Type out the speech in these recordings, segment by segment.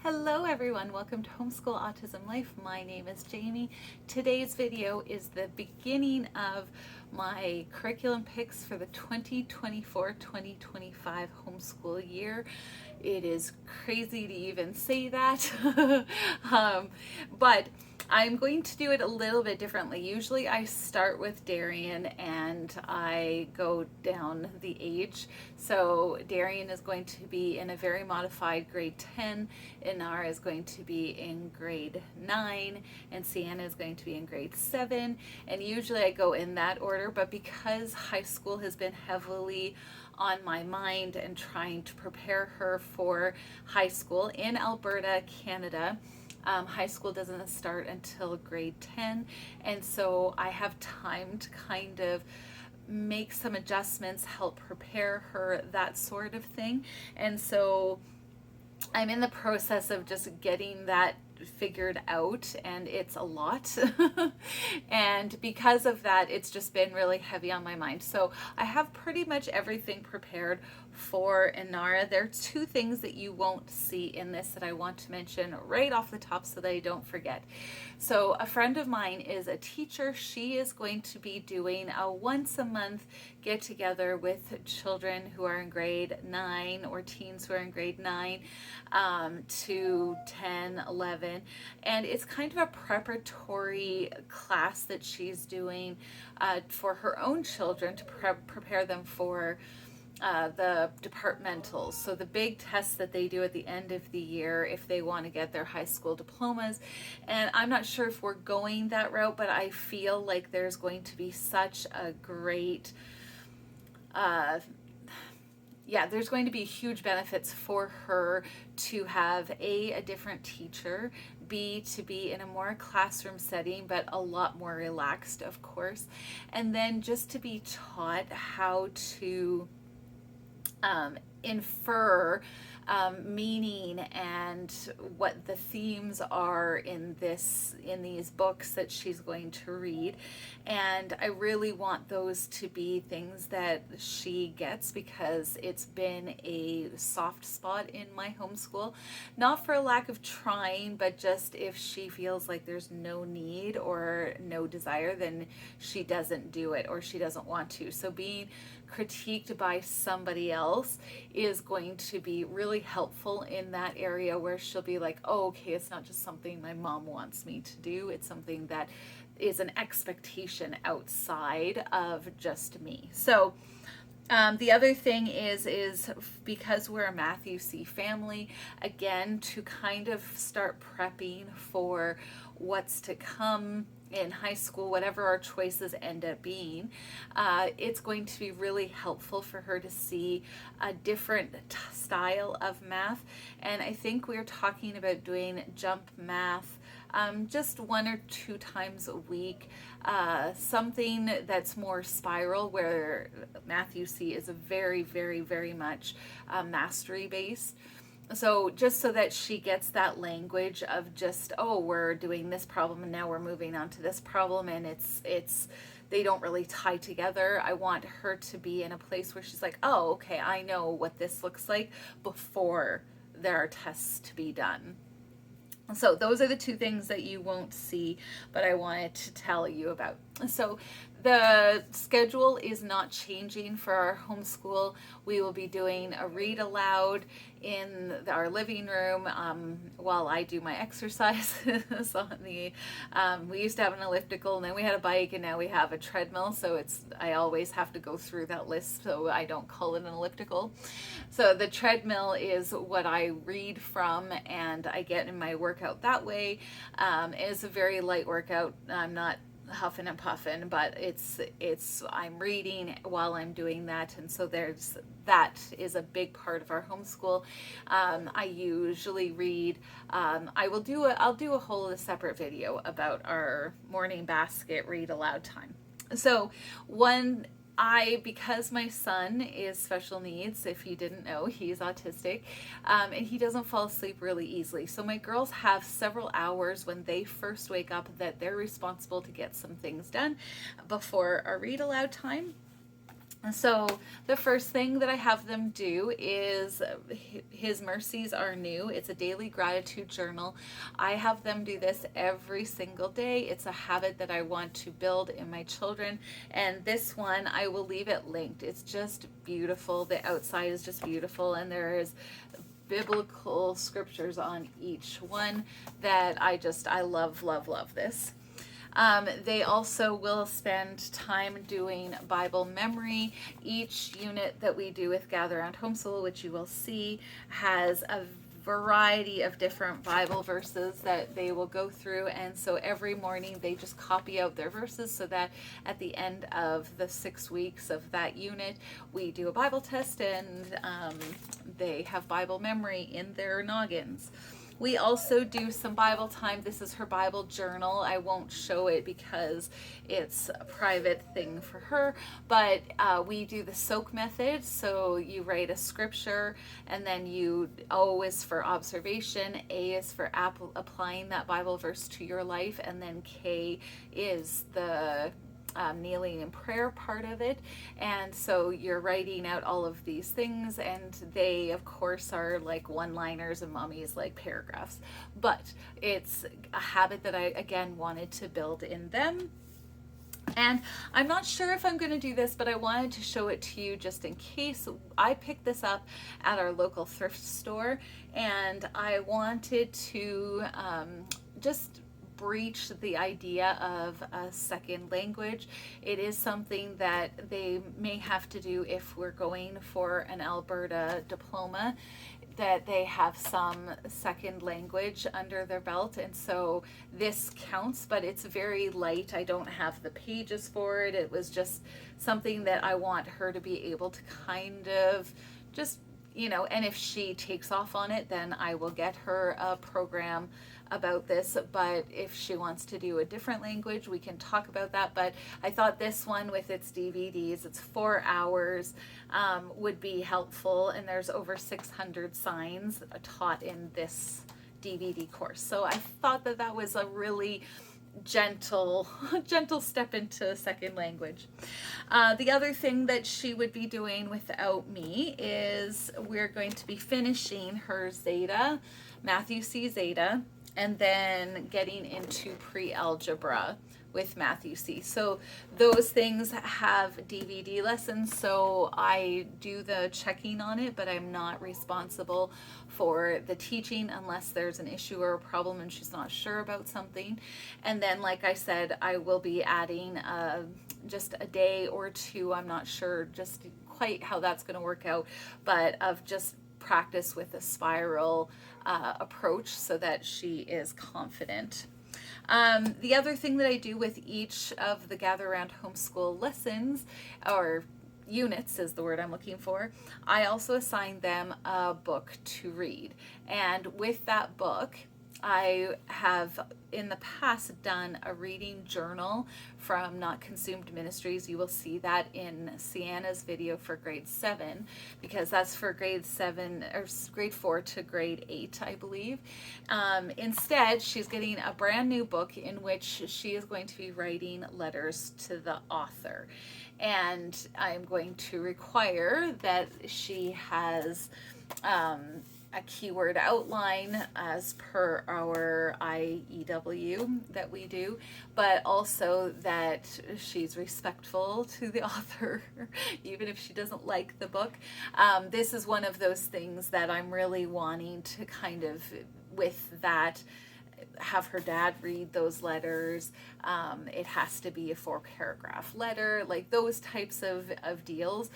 Hello everyone, welcome to Homeschool Autism Life. My name is Jamie. Today's video is the beginning of my curriculum picks for the 2024-2025 homeschool year. It is crazy to even say that, but I'm going to do it a little bit differently. Usually I start with Darian and I go down the age. So Darian is going to be in a very modified grade 10, Inara is going to be in grade 9, and Sienna is going to be in grade 7. And usually I go in that order, but because high school has been heavily on my mind and trying to prepare her for high school in Alberta, Canada, high school doesn't start until grade 10, and so I have time to kind of make some adjustments, help prepare her, that sort of thing. And so I'm in the process of just getting that figured out, and it's a lot. And because of that, it's just been really heavy on my mind. So I have pretty much everything prepared for Inara. There are two things that you won't see in this that I want to mention right off the top so that I don't forget. So a friend of mine is a teacher. She is going to be doing a once a month get together with children who are in grade 9 or teens who are in grade 9 to 10, 11. And it's kind of a preparatory class that she's doing for her own children to prepare them for the departmentals, so the big tests that they do at the end of the year if they want to get their high school diplomas. And I'm not sure if we're going that route, but I feel like there's going to be such a great there's going to be huge benefits for her to have a different teacher, B, to be in a more classroom setting, but a lot more relaxed, of course, and then just to be taught how to infer meaning and what the themes are in these books that she's going to read. And I really want those to be things that she gets, because it's been a soft spot in my homeschool, not for a lack of trying, but just if she feels like there's no need or no desire, then she doesn't do it or she doesn't want to. So being critiqued by somebody else is going to be really helpful in that area, where she'll be like, oh, okay, it's not just something my mom wants me to do, it's something that is an expectation outside of just me. So the other thing is because we're a Matthew C family, again, to kind of start prepping for what's to come in high school, whatever our choices end up being, it's going to be really helpful for her to see a different style of math. And I think we're talking about doing jump math just 1 or 2 times a week, something that's more spiral, where Matthew C is a very, very, very much mastery based. So just so that she gets that language of just, oh, we're doing this problem and now we're moving on to this problem, and it's they don't really tie together. I want her to be in a place where she's like, oh, okay, I know what this looks like before there are tests to be done. So those are the two things that you won't see, but I wanted to tell you about. So the schedule is not changing for our homeschool. We will be doing a read aloud in our living room while I do my exercises on the, we used to have an elliptical, and then we had a bike, and now we have a treadmill. So I always have to go through that list, so I don't call it an elliptical. So the treadmill is what I read from, and I get in my workout that way. It's a very light workout. I'm not huffing and puffing, but I'm reading while I'm doing that, and so that is a big part of our homeschool. I usually read. I'll do a whole separate video about our morning basket read aloud time. So because my son is special needs, if you didn't know, he's autistic, and he doesn't fall asleep really easily. So my girls have several hours when they first wake up that they're responsible to get some things done before our read aloud time. So the first thing that I have them do is His Mercies Are New. It's a daily gratitude journal. I have them do this every single day. It's a habit that I want to build in my children. And this one, I will leave it linked. It's just beautiful. The outside is just beautiful. And there is biblical scriptures on each one that I love, love, love this. They also will spend time doing Bible memory. Each unit that we do with Gather Around Homeschool, which you will see, has a variety of different Bible verses that they will go through, and so every morning they just copy out their verses so that at the end of the 6 weeks of that unit we do a Bible test, and they have Bible memory in their noggins. We also do some Bible time. This is her Bible journal. I won't show it because it's a private thing for her, but we do the soak method. So you write a scripture, and then O is for observation, A is for applying that Bible verse to your life, and then K is the kneeling in prayer part of it. And so you're writing out all of these things, and they of course are like one-liners and mommy's like paragraphs, but it's a habit that I again wanted to build in them. And I'm not sure if I'm going to do this, but I wanted to show it to you just in case. I picked this up at our local thrift store, and I wanted to just breach the idea of a second language. It is something that they may have to do if we're going for an Alberta diploma, that they have some second language under their belt, and so this counts, but it's very light. I don't have the pages for it. It was just something that I want her to be able to kind of just, and if she takes off on it, then I will get her a program about this. But if she wants to do a different language, we can talk about that. But I thought this one with its DVDs, it's 4 hours, would be helpful, and there's over 600 signs taught in this DVD course. So I thought that that was a really gentle step into second language. The other thing that she would be doing without me is we're going to be finishing her Zeta, Matthew C. Zeta, and then getting into pre-algebra with Matthew C. So those things have DVD lessons, so I do the checking on it, but I'm not responsible for the teaching unless there's an issue or a problem and she's not sure about something. And then, like I said, I will be adding just a day or two, I'm not sure just quite how that's going to work out, but of just practice with a spiral approach so that she is confident. The other thing that I do with each of the Gather Around Homeschool lessons, or units is the word I'm looking for, I also assign them a book to read. And with that book, I have in the past done a reading journal from Not Consumed Ministries. You will see that in Sienna's video for grade 7, because that's for grade 7 or grade 4 to grade 8, I believe. Instead, she's getting a brand new book in which she is going to be writing letters to the author. And I'm going to require that she has a keyword outline as per our IEW that we do, but also that she's respectful to the author, even if she doesn't like the book. This is one of those things that I'm really wanting to kind of, with that, have her dad read those letters. It has to be a 4-paragraph letter, like those types of deals,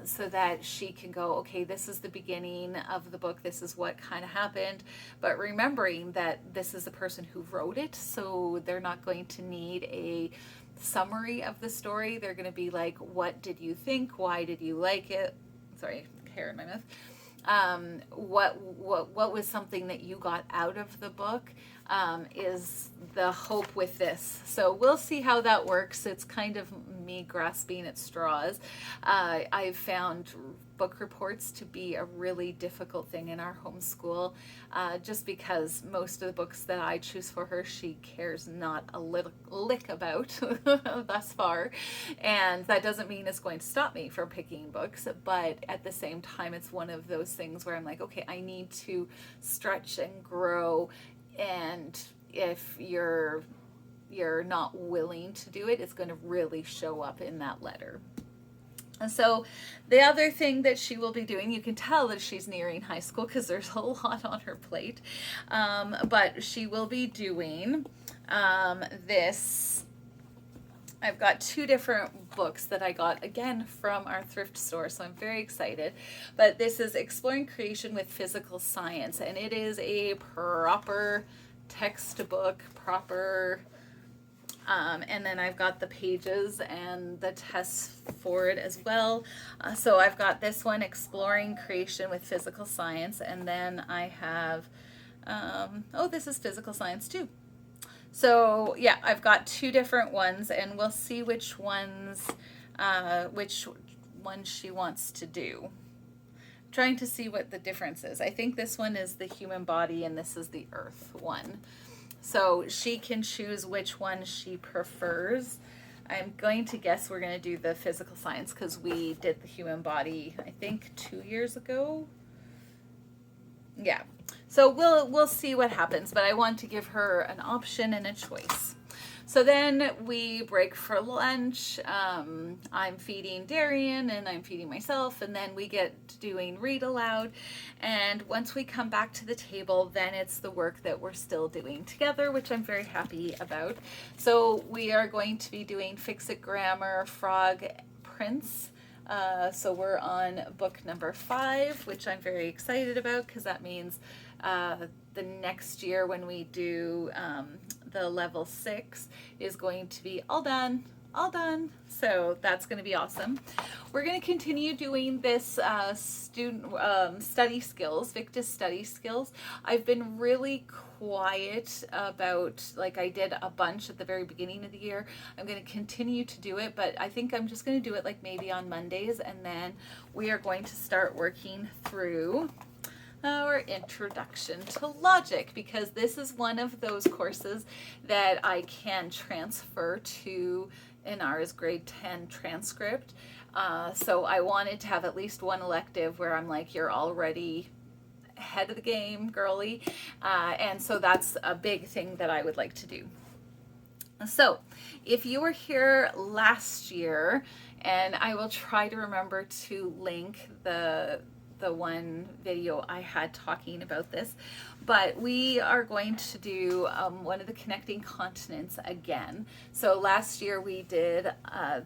so that she can go, okay, this is the beginning of the book, this is what kind of happened, but remembering that this is the person who wrote it, so they're not going to need a summary of the story. They're going to be like, what did you think? Why did you like it? Sorry, hair in my mouth. What was something that you got out of the book, is the hope with this. So we'll see how that works. It's kind of me grasping at straws. I've found book reports to be a really difficult thing in our homeschool, just because most of the books that I choose for her, she cares not a lick about thus far. And that doesn't mean it's going to stop me from picking books, but at the same time, it's one of those things where I'm like, okay, I need to stretch and grow. And if you're not willing to do it, it's going to really show up in that letter. And so the other thing that she will be doing, you can tell that she's nearing high school because there's a lot on her plate, but she will be doing this. I've got 2 different books that I got, again, from our thrift store, so I'm very excited. But this is Exploring Creation with Physical Science, and it is a proper textbook, and then I've got the pages and the tests for it as well. So I've got this one, Exploring Creation with Physical Science, and then I have, this is Physical Science too. So yeah, I've got 2 different ones, and we'll see which one she wants to do. I'm trying to see what the difference is. I think this one is the human body and this is the earth one. So she can choose which one she prefers. I'm going to guess we're going to do the physical science because we did the human body, I think, 2 years ago. Yeah. So we'll see what happens, but I want to give her an option and a choice. So then we break for lunch. I'm feeding Darian and I'm feeding myself, and then we get doing read aloud. And once we come back to the table, then it's the work that we're still doing together, which I'm very happy about. So we are going to be doing Fix-It Grammar, Frog Prince. So we're on book number 5, which I'm very excited about because that means the next year when we do the level 6 is going to be all done. So that's going to be awesome. We're going to continue doing this student study skills, Victus study skills. I've been really quiet about, like I did a bunch at the very beginning of the year. I'm going to continue to do it, but I think I'm just going to do it like maybe on Mondays, and then we are going to start working through our introduction to logic, because this is one of those courses that I can transfer to Inara's grade 10 transcript. So I wanted to have at least one elective where I'm like, you're already ahead of the game, girly. And so that's a big thing that I would like to do. So if you were here last year, and I will try to remember to link the one video I had talking about this, but we are going to do one of the connecting continents again. So last year we did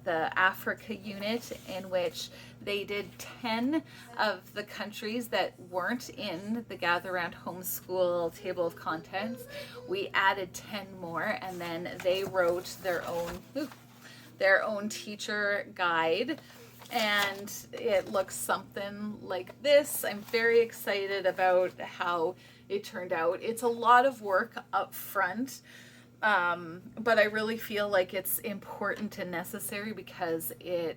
the Africa unit, in which they did 10 of the countries that weren't in the Gather Around Homeschool table of contents. We added 10 more, and then they wrote their own teacher guide. And it looks something like this. I'm very excited about how it turned out. It's a lot of work up front, but I really feel like it's important and necessary because it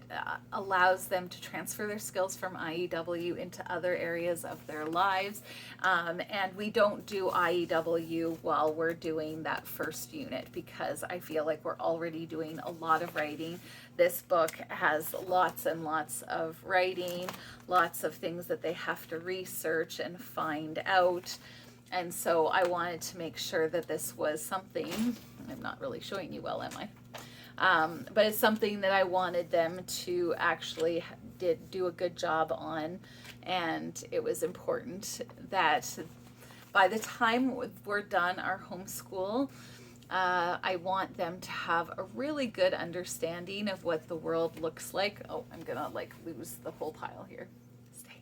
allows them to transfer their skills from IEW into other areas of their lives. And we don't do IEW while we're doing that first unit, because I feel like we're already doing a lot of writing. This book has lots and lots of writing, lots of things that they have to research and find out. And so I wanted to make sure that this was something, I'm not really showing you well, am I? But it's something that I wanted them to actually do a good job on. And it was important that by the time we're done our homeschool, I want them to have a really good understanding of what the world looks like. Oh, I'm gonna lose the whole pile here. Stay.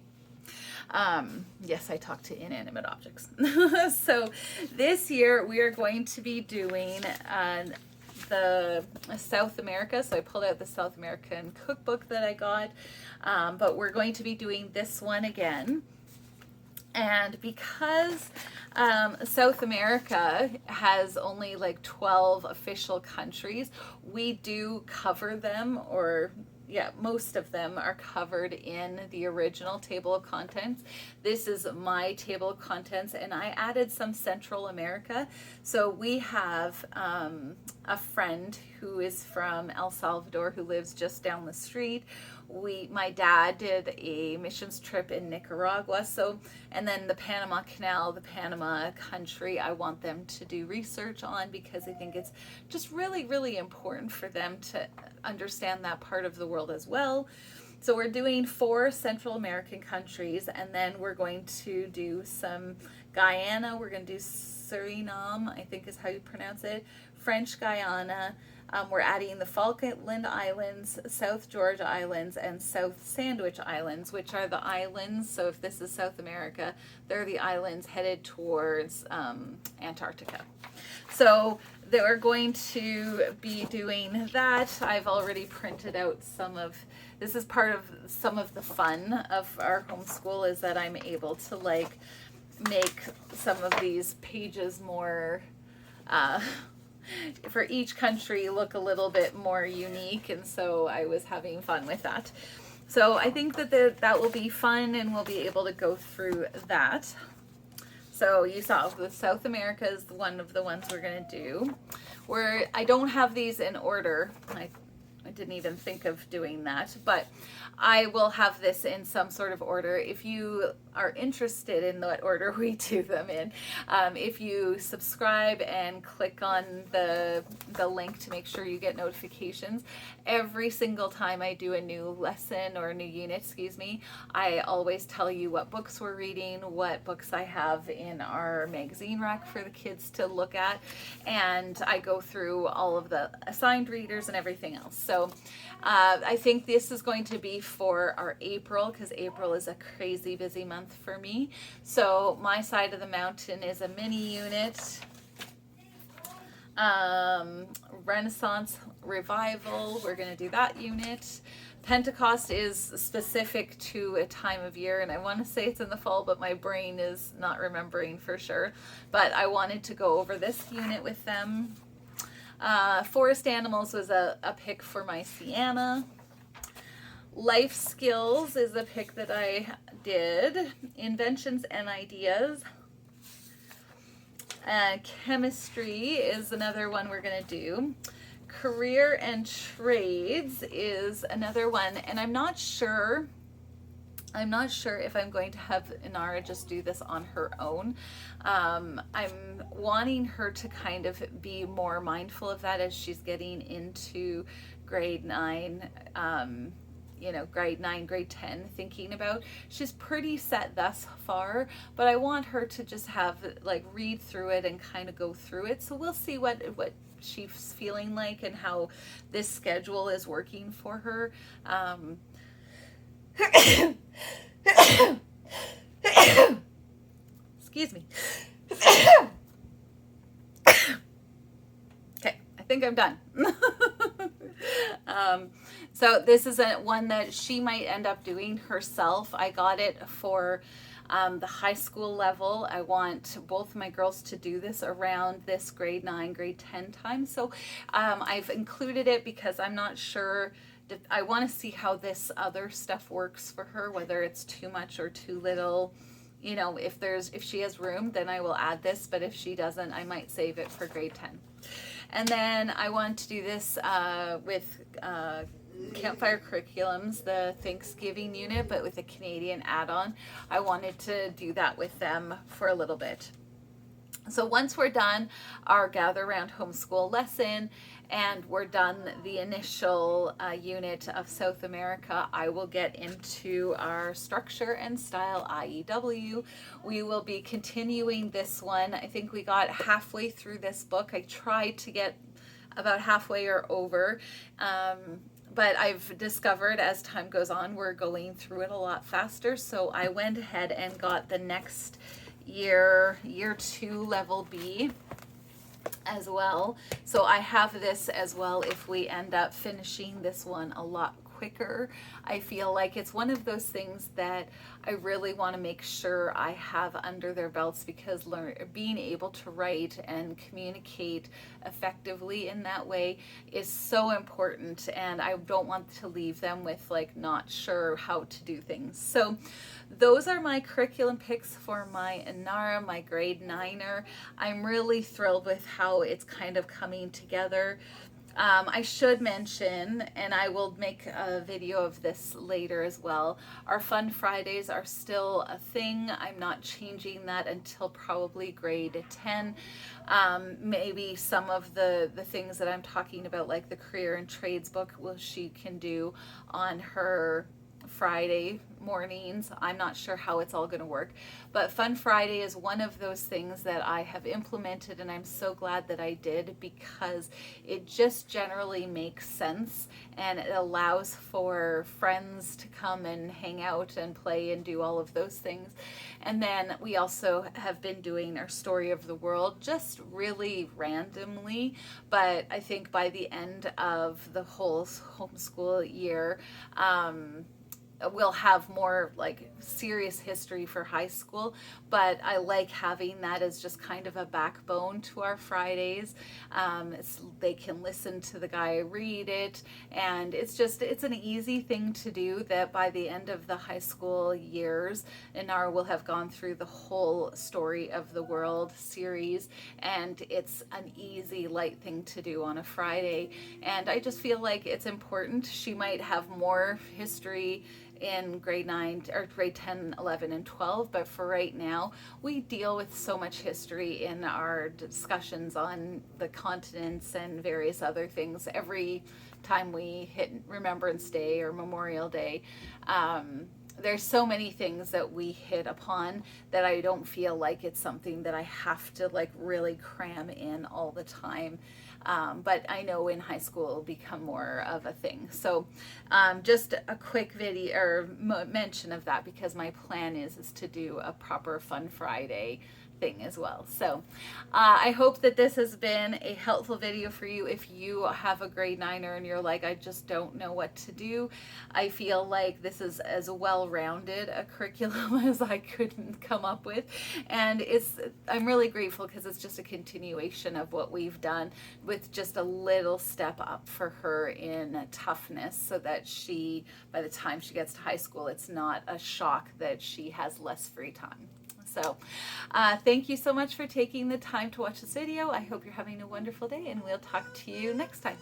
Yes, I talk to inanimate objects. So this year we are going to be doing the South America. So I pulled out the South American cookbook that I got, but we're going to be doing this one again. And because South America has only like 12 official countries. We do cover them, or yeah, most of them are covered in the original table of contents. This is my table of contents, and I added some Central America. So we have a friend who is from El Salvador who lives just down the street. My dad did a missions trip in Nicaragua, and then the Panama Canal, the Panama country, I want them to do research on, because I think it's just really, really important for them to understand that part of the world as well. So we're doing 4 Central American countries, and then we're going to do some Guyana, we're going to do Suriname, I think is how you pronounce it, French Guiana. We're adding the Falkland Islands, South Georgia Islands, and South Sandwich Islands, which are the islands. So if this is South America, they're the islands headed towards Antarctica. So they're going to be doing that. I've already printed out this is part of some of the fun of our homeschool, is that I'm able to like make some of these pages more, for each country, look a little bit more unique, and so I was having fun with that. So I think that that will be fun, and we'll be able to go through that. So you saw the South America is one of the ones we're going to do. I don't have these in order. I didn't even think of doing that, but I will have this in some sort of order. If you are interested in what order we do them in, if you subscribe and click on the link to make sure you get notifications, every single time I do a new lesson or a new unit, I always tell you what books we're reading, what books I have in our magazine rack for the kids to look at, and I go through all of the assigned readers and everything else. So I think this is going to be for our April, because April is a crazy busy month for me. So my side of the mountain is a mini unit. Renaissance Revival, we're going to do that unit. Pentecost is specific to a time of year, and I want to say it's in the fall, but my brain is not remembering for sure. But I wanted to go over this unit with them. Forest Animals was a pick for my Sienna. Life Skills is a pick that I did. Inventions and Ideas. Chemistry is another one we're going to do. Career and Trades is another one, and I'm not sure if I'm going to have Inara just do this on her own. I'm wanting her to kind of be more mindful of that as she's getting into grade 9, grade 9, grade 10, thinking about. She's pretty set thus far, but I want her to just have, read through it and kind of go through it. So we'll see what she's feeling like and how this schedule is working for her. Excuse me. Okay, I think I'm done. So this is one that she might end up doing herself. I got it for the high school level. I want both my girls to do this around this grade 9, grade 10 time. So I've included it because I'm not sure. I want to see how this other stuff works for her, whether it's too much or too little. If she has room, then I will add this, but if she doesn't, I might save it for grade 10. And then I want to do this with Campfire Curriculums, the Thanksgiving unit, but with a Canadian add-on. I wanted to do that with them for a little bit. So once we're done our Gather Around Homeschool lesson, and we're done the initial unit of South America, I will get into our Structure and Style IEW. We will be continuing this one. I think we got halfway through this book. I tried to get about halfway or over, but I've discovered as time goes on, we're going through it a lot faster. So I went ahead and got the next year 2 level B as well. So I have this as well if we end up finishing this one a lot quicker. I feel like it's one of those things that I really want to make sure I have under their belts, because being able to write and communicate effectively in that way is so important, and I don't want to leave them with like not sure how to do things. So those are my curriculum picks for my Inara, my grade 9er. I'm really thrilled with how it's kind of coming together. I should mention, and I will make a video of this later as well, our Fun Fridays are still a thing. I'm not changing that until probably grade 10. Maybe some of the things that I'm talking about, like the career and trades book, she can do on her Friday mornings. I'm not sure how it's all going to work, but Fun Friday is one of those things that I have implemented, and I'm so glad that I did, because it just generally makes sense, and it allows for friends to come and hang out and play and do all of those things. And then we also have been doing our story of the world just really randomly, but I think by the end of the whole homeschool year, we'll have more like serious history for high school, but I like having that as just kind of a backbone to our Fridays. They can listen to the guy read it, and it's an easy thing to do, that by the end of the high school years, Inara will have gone through the whole story of the world series, and it's an easy, light thing to do on a Friday. And I just feel like it's important. She might have more history in grade 9 or grade 10, 11, and 12, but for right now we deal with so much history in our discussions on the continents and various other things every time we hit Remembrance Day or Memorial Day. There's so many things that we hit upon that I don't feel like it's something that I have to like really cram in all the time. But I know in high school it'll become more of a thing. So just a quick video or mention of that, because my plan is to do a proper Fun Friday thing as well. So I hope that this has been a helpful video for you. If you have a grade 9er and you're like, I just don't know what to do, I feel like this is as well-rounded a curriculum as I could come up with, and I'm really grateful, because it's just a continuation of what we've done, with just a little step up for her in toughness, so that by the time she gets to high school, it's not a shock that she has less free time. So thank you so much for taking the time to watch this video. I hope you're having a wonderful day, and we'll talk to you next time.